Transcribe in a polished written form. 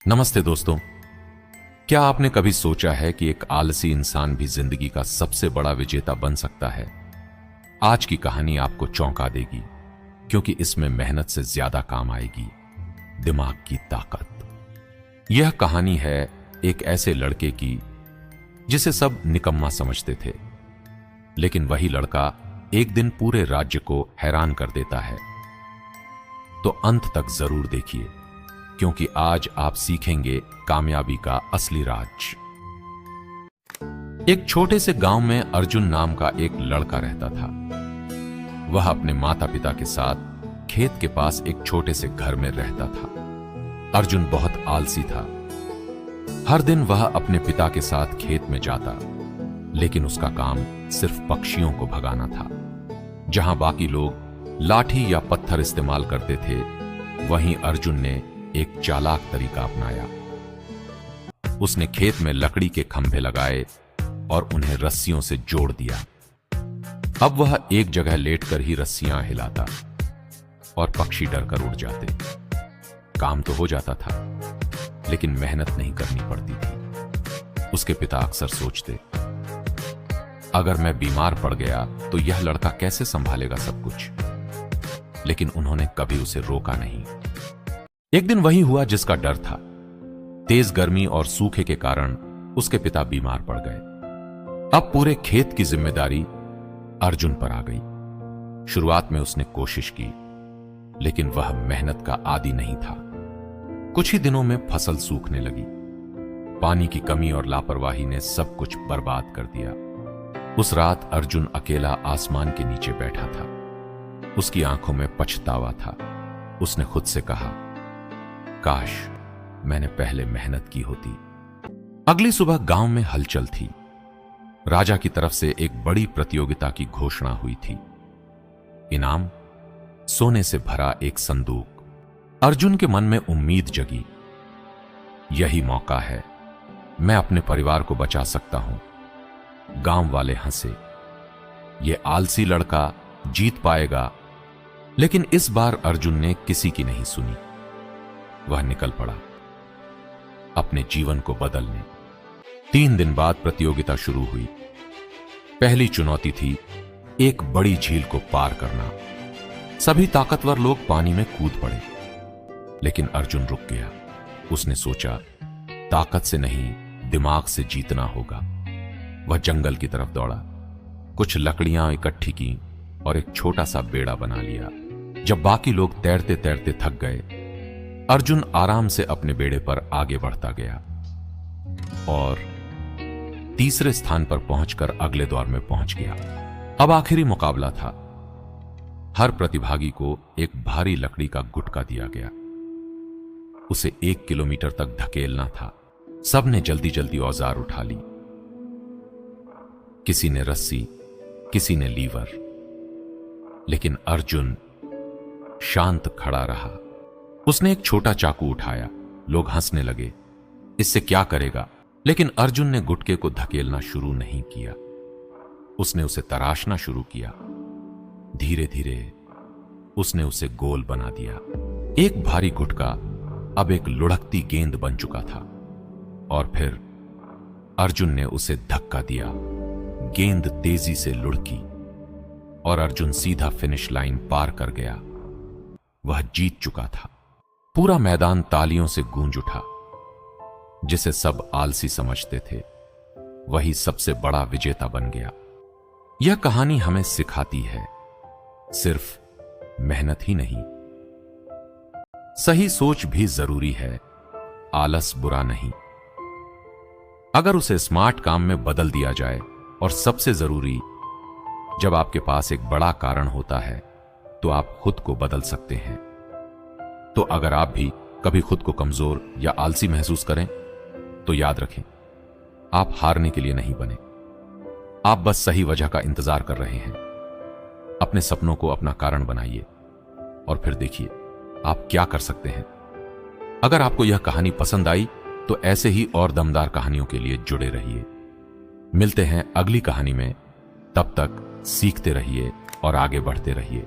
नमस्ते दोस्तों। क्या आपने कभी सोचा है कि एक आलसी इंसान भी जिंदगी का सबसे बड़ा विजेता बन सकता है? आज की कहानी आपको चौंका देगी, क्योंकि इसमें मेहनत से ज्यादा काम आएगी दिमाग की ताकत। यह कहानी है एक ऐसे लड़के की जिसे सब निकम्मा समझते थे, लेकिन वही लड़का एक दिन पूरे राज्य को हैरान कर देता है। तो अंत तक जरूर देखिए, क्योंकि आज आप सीखेंगे कामयाबी का असली राज। एक छोटे से गांव में अर्जुन नाम का एक लड़का रहता था। वह अपने माता पिता के साथ खेत के पास एक छोटे से घर में रहता था। अर्जुन बहुत आलसी था। हर दिन वह अपने पिता के साथ खेत में जाता, लेकिन उसका काम सिर्फ पक्षियों को भगाना था। जहां बाकी लोग लाठी या पत्थर इस्तेमाल करते थे, वहीं अर्जुन ने एक चालाक तरीका अपनाया। उसने खेत में लकड़ी के खंभे लगाए और उन्हें रस्सियों से जोड़ दिया। अब वह एक जगह लेटकर ही रस्सियां हिलाता और पक्षी डरकर उड़ जाते। काम तो हो जाता था, लेकिन मेहनत नहीं करनी पड़ती थी। उसके पिता अक्सर सोचते, अगर मैं बीमार पड़ गया तो यह लड़का कैसे संभालेगा सब कुछ। लेकिन उन्होंने कभी उसे रोका नहीं। एक दिन वही हुआ जिसका डर था। तेज गर्मी और सूखे के कारण उसके पिता बीमार पड़ गए। अब पूरे खेत की जिम्मेदारी अर्जुन पर आ गई। शुरुआत में उसने कोशिश की, लेकिन वह मेहनत का आदी नहीं था। कुछ ही दिनों में फसल सूखने लगी। पानी की कमी और लापरवाही ने सब कुछ बर्बाद कर दिया। उस रात अर्जुन अकेला आसमान के नीचे बैठा था। उसकी आंखों में पछतावा था। उसने खुद से कहा, काश मैंने पहले मेहनत की होती। अगली सुबह गांव में हलचल थी। राजा की तरफ से एक बड़ी प्रतियोगिता की घोषणा हुई थी। इनाम सोने से भरा एक संदूक। अर्जुन के मन में उम्मीद जगी। यही मौका है, मैं अपने परिवार को बचा सकता हूं। गांव वाले हंसे। यह आलसी लड़का जीत पाएगा, लेकिन इस बार अर्जुन ने किसी की नहीं सुनी। वह निकल पड़ा अपने जीवन को बदलने। 3 दिन बाद प्रतियोगिता शुरू हुई। पहली चुनौती थी एक बड़ी झील को पार करना। सभी ताकतवर लोग पानी में कूद पड़े, लेकिन अर्जुन रुक गया। उसने सोचा, ताकत से नहीं, दिमाग से जीतना होगा। वह जंगल की तरफ दौड़ा, कुछ लकड़ियां इकट्ठी की और एक छोटा सा बेड़ा बना लिया। जब बाकी लोग तैरते तैरते थक गए, अर्जुन आराम से अपने बेड़े पर आगे बढ़ता गया और तीसरे स्थान पर पहुंचकर अगले दौर में पहुंच गया। अब आखिरी मुकाबला था। हर प्रतिभागी को एक भारी लकड़ी का गुटका दिया गया। उसे 1 किलोमीटर तक धकेलना था। सबने जल्दी जल्दी औजार उठा ली। किसी ने रस्सी, किसी ने लीवर, लेकिन अर्जुन शांत खड़ा रहा। उसने एक छोटा चाकू उठाया। लोग हंसने लगे, इससे क्या करेगा? लेकिन अर्जुन ने गुटके को धकेलना शुरू नहीं किया। उसने उसे तराशना शुरू किया। धीरे धीरे उसने उसे गोल बना दिया। एक भारी गुटका अब एक लुढ़कती गेंद बन चुका था। और फिर अर्जुन ने उसे धक्का दिया। गेंद तेजी से लुढ़की और अर्जुन सीधा फिनिश लाइन पार कर गया। वह जीत चुका था। पूरा मैदान तालियों से गूंज उठा। जिसे सब आलसी समझते थे, वही सबसे बड़ा विजेता बन गया। यह कहानी हमें सिखाती है, सिर्फ मेहनत ही नहीं, सही सोच भी जरूरी है। आलस बुरा नहीं, अगर उसे स्मार्ट काम में बदल दिया जाए। और सबसे जरूरी, जब आपके पास एक बड़ा कारण होता है, तो आप खुद को बदल सकते हैं। तो अगर आप भी कभी खुद को कमजोर या आलसी महसूस करें, तो याद रखें, आप हारने के लिए नहीं बने। आप बस सही वजह का इंतजार कर रहे हैं। अपने सपनों को अपना कारण बनाइए और फिर देखिए आप क्या कर सकते हैं। अगर आपको यह कहानी पसंद आई, तो ऐसे ही और दमदार कहानियों के लिए जुड़े रहिए। मिलते हैं अगली कहानी में। तब तक सीखते रहिए और आगे बढ़ते रहिए।